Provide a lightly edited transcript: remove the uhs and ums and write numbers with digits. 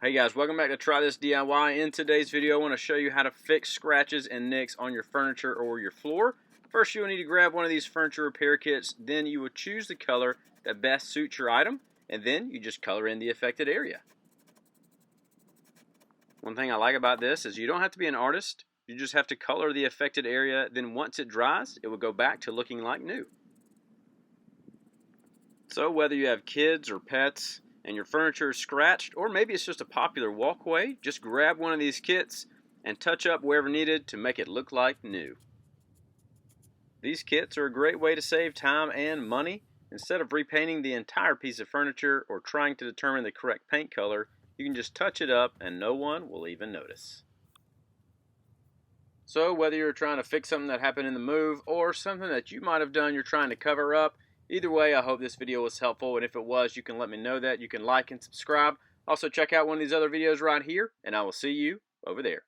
Hey guys, welcome back to Try This DIY. In today's video, I want to show you how to fix scratches and nicks on your furniture or your floor. First, you will need to grab one of these furniture repair kits. Then you will choose the color that best suits your item, and then you just color in the affected area. One thing I like about this is you don't have to be an artist. You just have to color the affected area. Then once it dries, it will go back to looking like new. So whether you have kids or pets, and your furniture is scratched, or maybe it's just a popular walkway, just grab one of these kits and touch up wherever needed to make it look like new. These kits are a great way to save time and money. Instead of repainting the entire piece of furniture or trying to determine the correct paint color, you can just touch it up and no one will even notice. So whether you're trying to fix something that happened in the move or something that you might have done you're trying to cover up, either way, I hope this video was helpful, and if it was, you can let me know that. You can like and subscribe. Also, check out one of these other videos right here, and I will see you over there.